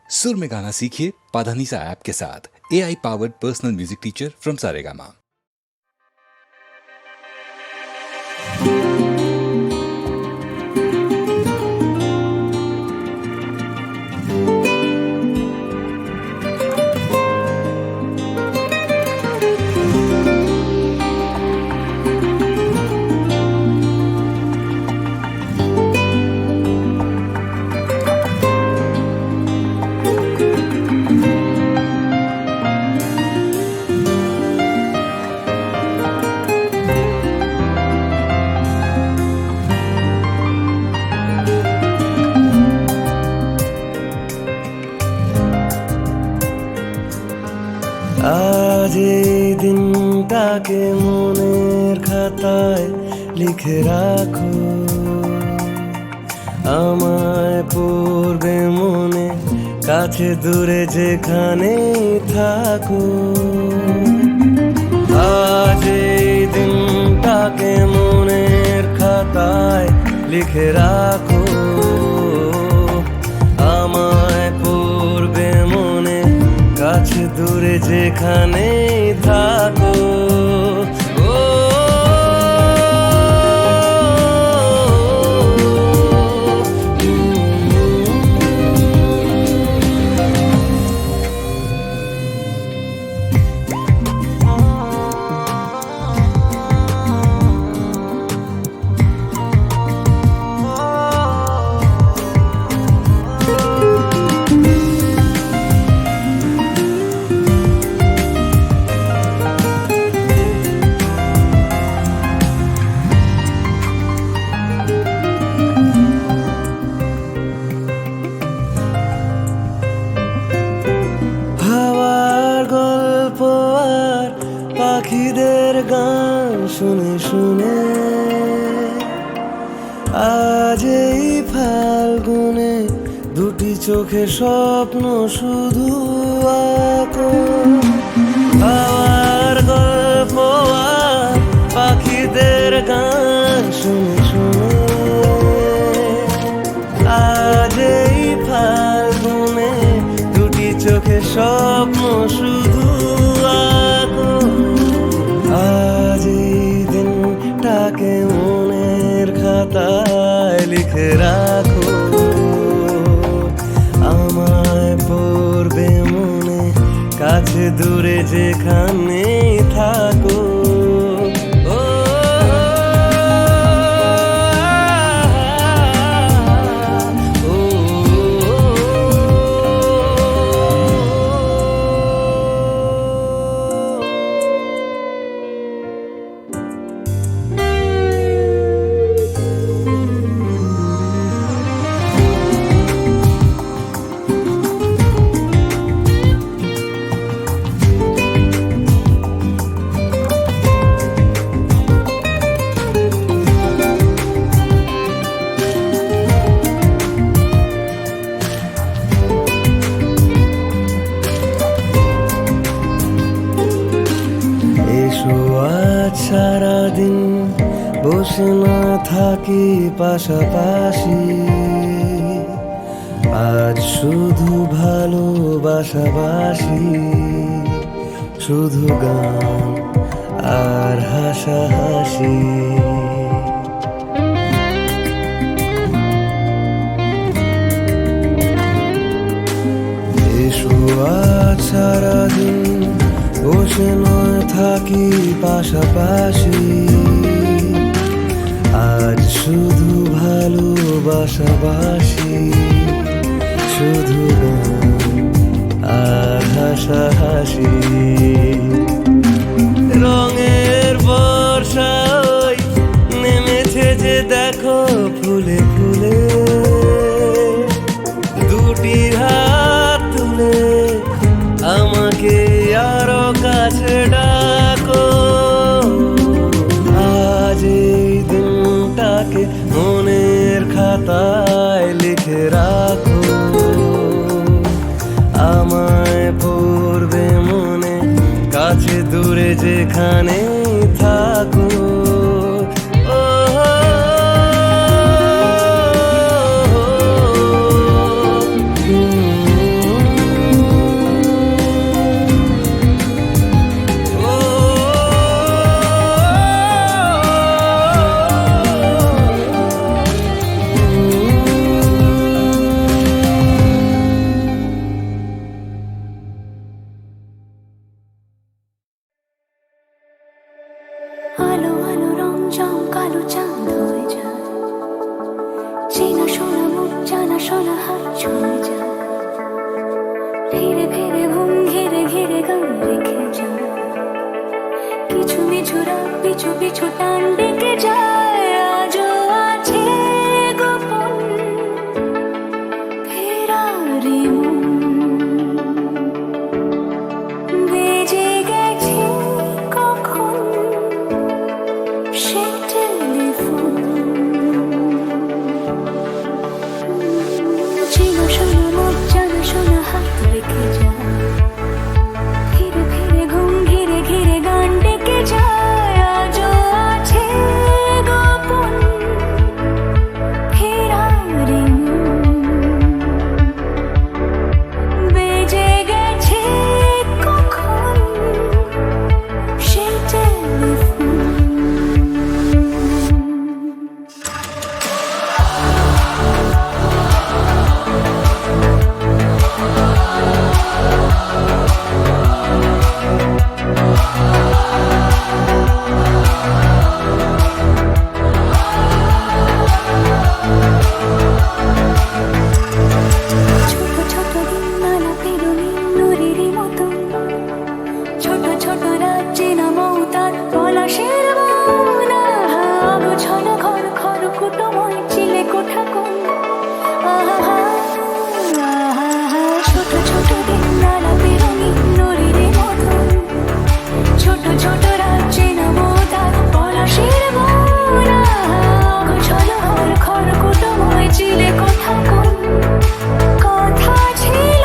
सुर में गाना सीखिए पाधानीसा ऐप के साथ। AI powered personal music teacher from Saregama. আজ এই দিনটাকে মনের খাতায় লিখে রাখো, আমায় পড়বে মনে, কাছে দূরে যেখানে থাকো। আজ এই দিনটাকে মনের খাতায় লিখে রাখো, আমায় পড়বে মনে, কাছে দূরে যেখানে থাকো। পাখিদের গান শুনে শুনে আজ এই ফাল্গুনে দুটি চোখে স্বপ্ন শুধু আঁকো। হাওয়ার গল্প আর পাখিদের গান শুনে শুনে আজ এই ফাল্গুনে দুটি চোখে স্বপ্ন শুধু আঁকো। আজ এই দিনটাকে মনের খাতায় লিখে রাখো, আমায় পড়বে মনে, কাছে দূরে যেখানে থাকো। সারাদিন বসে না থাকি পাশাপাশি, আজ শুধু ভালোবাসাবাসি, শুধু গান আর হাসাহাসি। এসো আজ সারাদিন বসে নয় থাকি পাশাপাশি, আজ শুধু ভালোবাসাবাসি, শুধু গান আর হাসাহাসি। রঙের বর্ষা নেমেছে যে দেখো ফুলে ফুলে, দুটি হাত তুলে আমাকে আরো কাছে ডাকো। আজ এই দিনটাকে মনের খাতায় লিখে রাখো, আমায় পড়বে মনে, কাছে দূরে যেখানে থাকো। পিছু পিছু টান ডেকে যায় আজও আছে গোপন ফেরারি মন বেজে গেছে কখন সে টেলিফোন চেনা শোনা মুখ জানা শোনা হাত রেখে যায় ধীরে ধীরে ঘুম ঘিরে ঘিরে গান ডেকে যায় আজও আছে গোপন ফেরারি মন বেজে গেছে কখন সে টেলিফোন ছোট ছোট দিনমালা পেরোনি নুরির মতন ছোট ছোট রাজ্যে নামও তার পলাশের বন গোছল ঘর ঘর কুটুময় চিলে কোঠা কোন ছোট ছোট দিনমালা পেরোনি নুরির মতন ছোট ছোট রাজ্যে নামও তার পলাশের বন গোছল ঘর ঘর কুটুময় চিলে কোঠা কোন কথা ছিল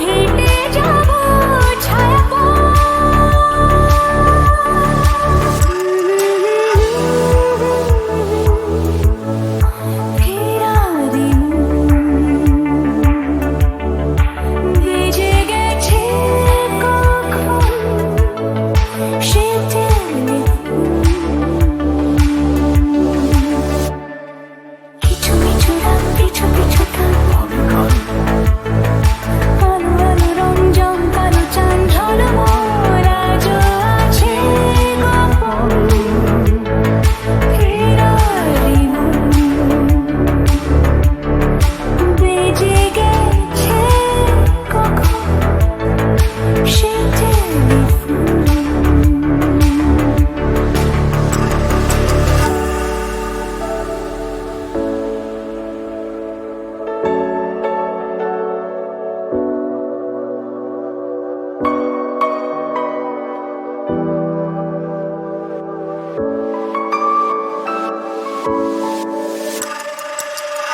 হেঁটে যাব ছায়া ফেরারি বেজে গেছে কখন সে টেলিফোন কিছু কিছু রাত পিছু পিছু টান আলো আলো রঞ্জন কালো চান ঝলমল আজও আছে গোপন ফেরারি মন বেজে গেছে কখন সে টেলিফোন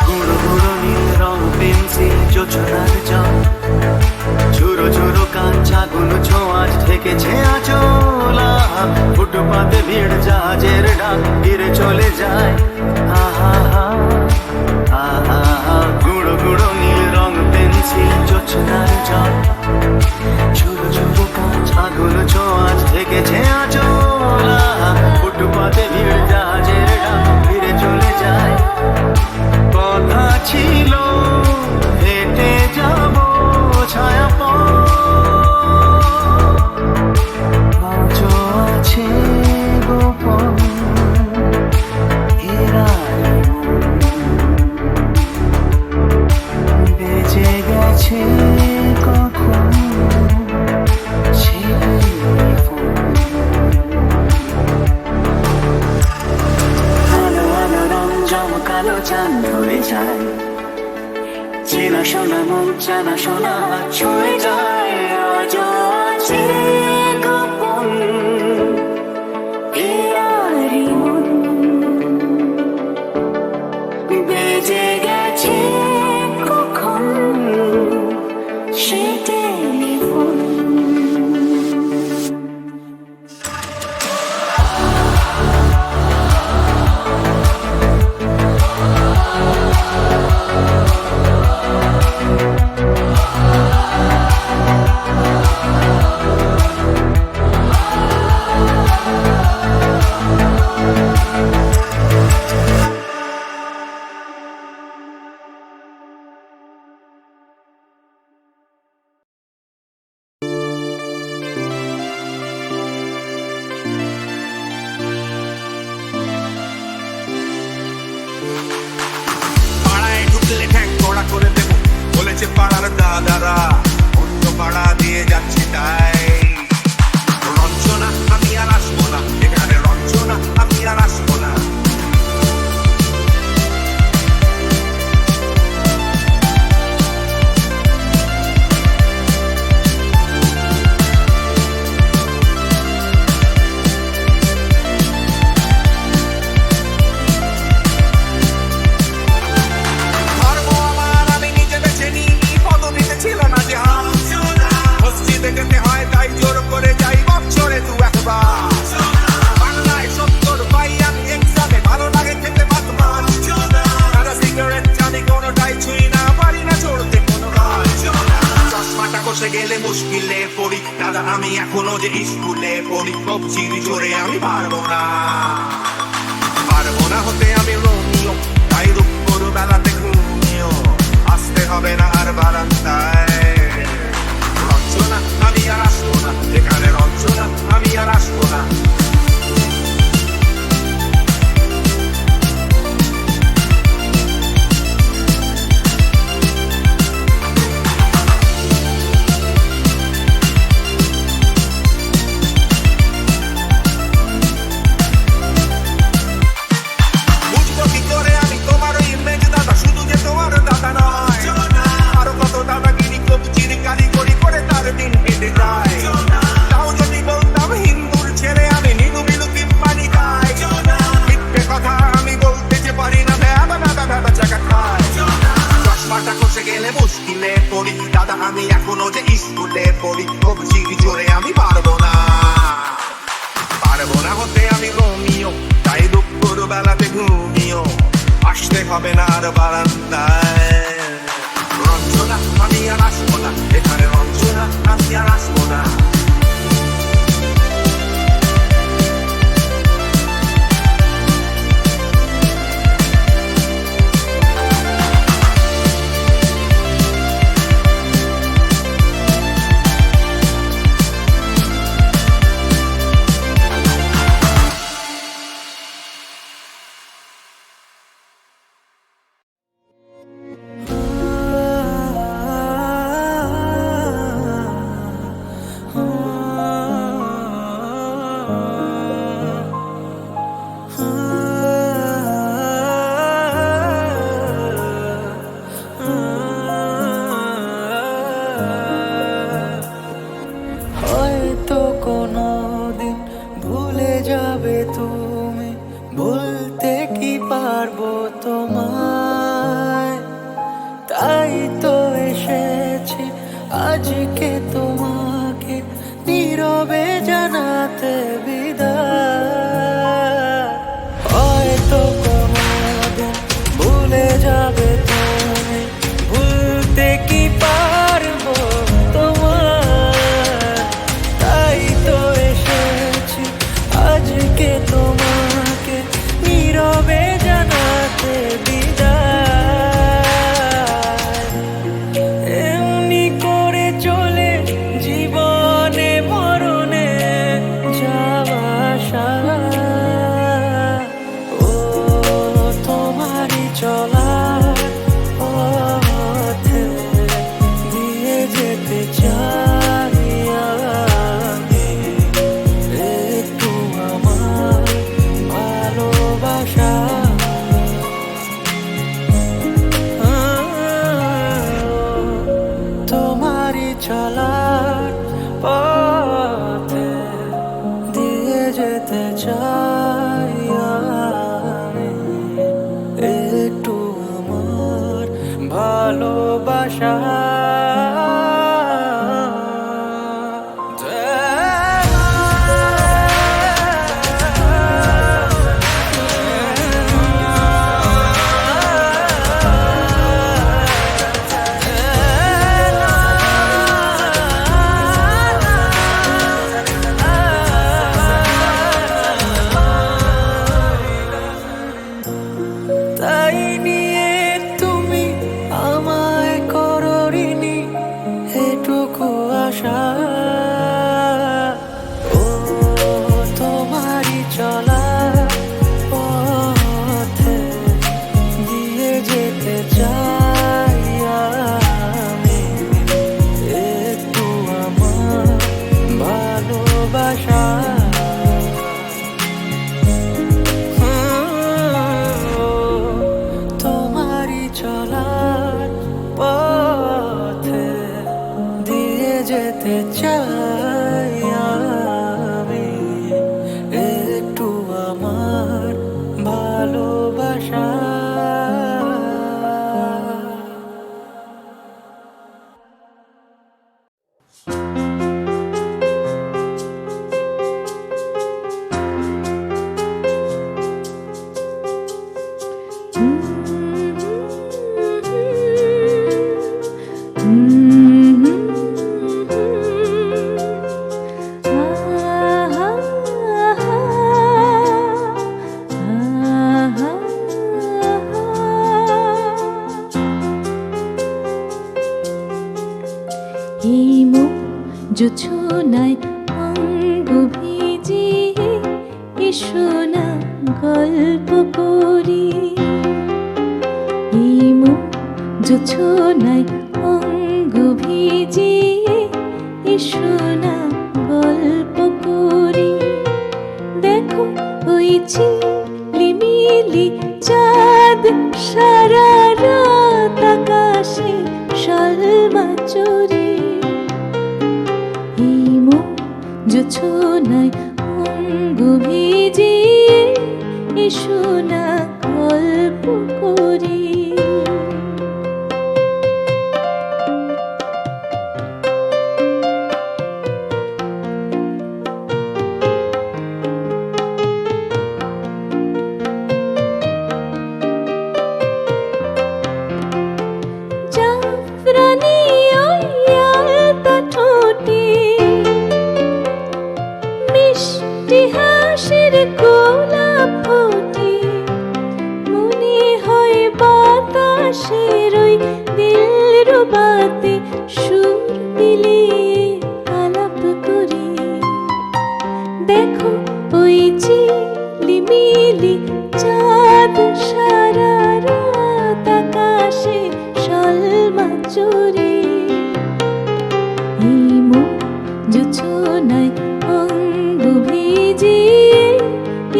গুঁড়ো গুঁড়ো নীল রং পেন্সিল জোছনার জল ঝুরো ঝুরো কাঁচা গুলো ছোঁয়াজ ঠেকেছে আচলা ফুটপাতে ভিড় জাহাজের ডাক ফিরে চলে যায় আহা আহা গুঁড়ো গুঁড়ো নীল রং পেন্সিল জোছনার জল ঝুরো ঝুরো কাঁচা গুলো ছোঁয়াজ ঠেকেছে আচলা ফুটপাতে ভিড় জাহাজের ডাক ফিরে চলে যায় কথা ছিল হেঁটে যাব ছায়া আজও আছে গোপন ফেরারি মন বেজে গেছে কখন সে টেলিফোন আলো আলো রং জমকালো চাঁদ ধরে যায় চেনা শোনা মন জানা শোনা হাত ছুঁয়ে যায় আজও আছে গোপন ফেরারি মন বেজে গেছে কখন সে টেলিফোন বলেছে পাড়ার দাদারা অন্য পাড়া দিয়ে যাচ্ছি তাই রঞ্জনা আমি আর আসবো না এখানে গেলে মুশকিলে পড়ি দাদা আমি এখনো যে স্কুলে পড়ি কবজির জোরে আমি পারবো না হতে আমি রোমিও তাই দুপুর বেলাতে ঘুমিও আসতে হবে না আর বারান্দায় রঞ্জনা আমি আর আসবো না এখানে রঞ্জনা আমি আর আসবো না আমি এখনো যে স্কুলে পড়ি কবজির জোরে আমি পারবো না হতে আমি রোমিও তাই দুপুর বেলাতে ঘুমিও আসতে হবে না আর বারান্দায় রঞ্জনা আমি আর আসবো না এখানে রঞ্জনা আমি আর আসবো না আজকে তোমাকে নীরবে জানাতে বিদায় হয়তো কোনোদিন ভুলে যাবে তুমি ভুলতে কি পারবো তোমায় তাই তো এসেছি আজকে তোমাকে নীরবে জানাতে বিদায় চলার পথে দিয়ে যেতে চাই আমি একটু আমার ভালোবাসা তাই নিয়ে তুমি আমায় করোনি এটুকু আশা ও তোমারই চলা পথে দিয়ে যেতে চাই আমি একটু আমার ভালোবাসা চলার পথে দিয়ে যেতে চাই আমি একটু আমার ভালোবাসা এই মুখ জোছনায় অঙ্গ ভিজিয়ে এসো না গল্প করি। এই মুখ জোছনায় অঙ্গ ভিজিয়ে এসো না গল্প করি। দেখো ওই ঝিলিমিলি চাঁদ সারা রাত আকাশে শালমা চুরি। এই মুখ জোছনায় অঙ্গ ভিজিয়ে এসো না গল্প করি। জাফরানি ওই আলতা ঠোঁটে মিষ্টি হাসির গোলাপ ফোটে। মনে হয় বাতাসের ওই দিলরুবাতে সুর মিলিয়ে আলাপ করি। দেখো ওই ঝিলিমিলি চাঁদ সারা রাত আকাশে শালমা চুরি। এই মুখ জোছনায় অঙ্গ ভিজিয়ে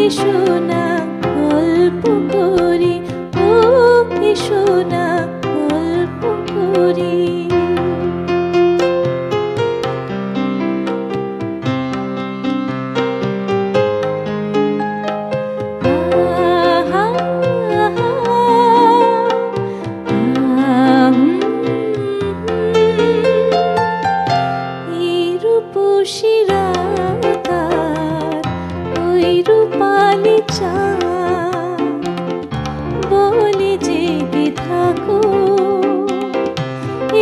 এসো না গল্প করি। ও এসো না গল্প করি। এই রূপসী রাত আর ওই রূপালি চাঁদ বলে জেগে থাকো।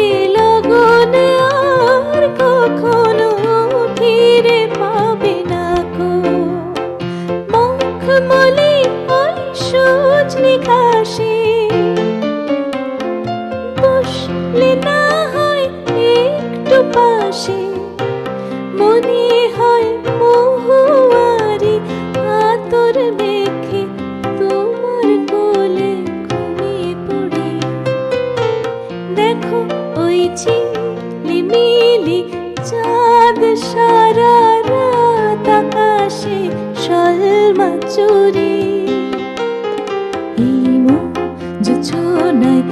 এ লগনে আর কখনো ফিরে পাবে না গো। মখমলি ওই সজনে ঘাসে বসলে না হয় একটু পাশে। মনে হয় মহুয়ারি আতর মেখে তোমার কোলে ঘুমিয়ে পড়ি। দেখো ওই ঝিলিমিলি চাঁদ সারা রাত আকাশে শালমা চুরি। এই মুখ জোছনায়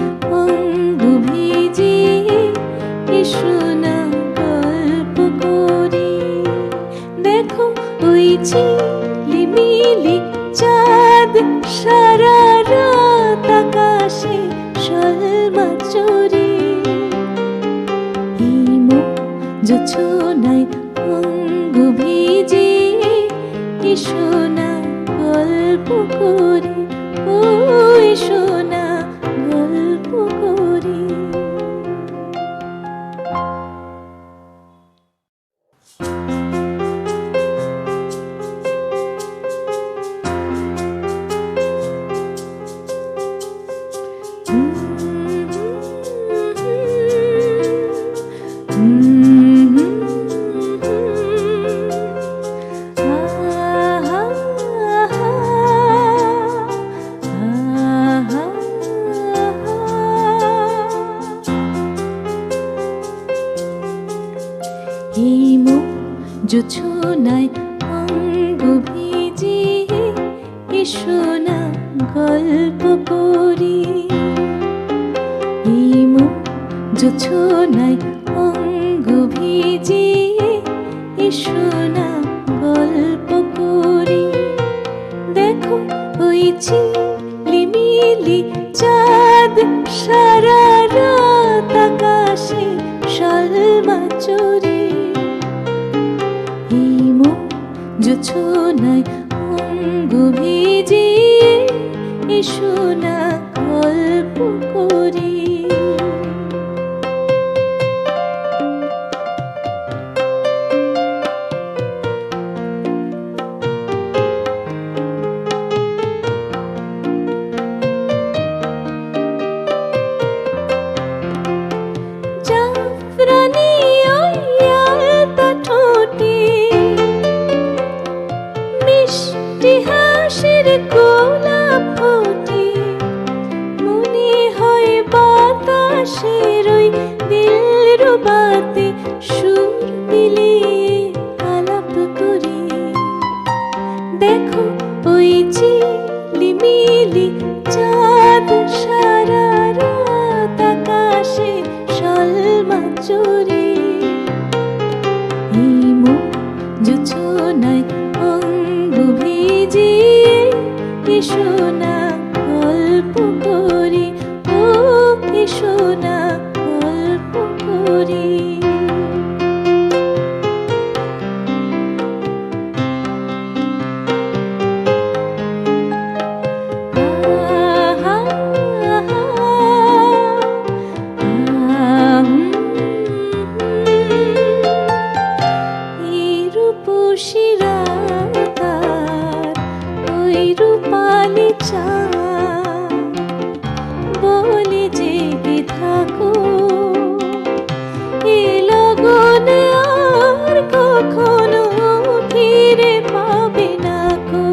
অঙ্গ ভিজিয়ে এসো না গল্প করি। দেখো ওই ঝিলিমিলি চাঁদ সারা রাত আকাশে শালমা চুরি। এই মুখ জোছনায় অঙ্গ ভিজিয়ে এসো না গল্প করি। ও এসো না গল্প করি। এই মুখ জোছনায় অঙ্গ ভিজিয়ে এসো না গল্প করি। এই মুখ জোছনায় অঙ্গ ভিজিয়ে এসো না গল্প করি। দেখো ওই ঝিলিমিলি চাঁদ সারা রাত আকাশে শালমা চুরি। এই মুখ জোছনায় অঙ্গ ভিজিয়ে এসো না গল্প করি। জাফরানি সুর মিলিয়ে আলাপ করি। দেখো ওই ঝিলিমিলি চাঁদ সারা রাত আকাশে শোলমাচুরি। এই মুখ জোছনায় অঙ্গ ভিজিয়ে এসো না গল্প করি, ও এসো না গল্প করি। এই রূপসী রাত আর ওই রূপালি চাঁদ বলে জেগে থাকো, এ লগনে আর কখনো ফিরে পাবে না গো।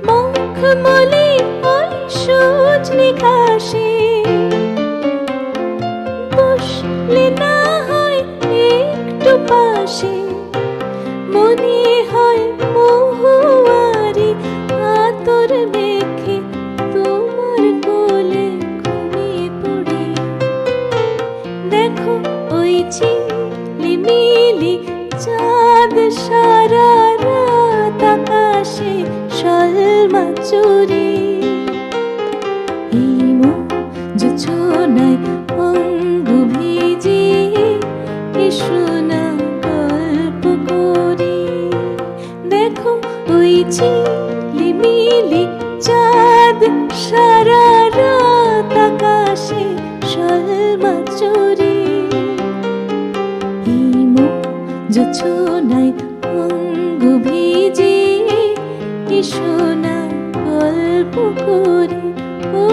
মখমলি ওই সজনি ঘাসে বসলে না হয় একটু পাশে, মনে হয় মহুয়ারি আতর মেখে তোমার কোলে ঘুমিয়ে পড়ি। দেখো ওই ঝিলিমিলি চাঁদ সারা রাত আকাশে শোলমাচুরি। এই মুখ জোছনায় অঙ্গ ভিজিয়ে এসো না গল্প করি। দেখো ওই ঝিলিমিলি চাঁদ সারা রাত আকাশে শোলমাচুরি। এই মুখ জোছনায় অঙ্গ ভিজিয়ে এসো না গল্প করি, ও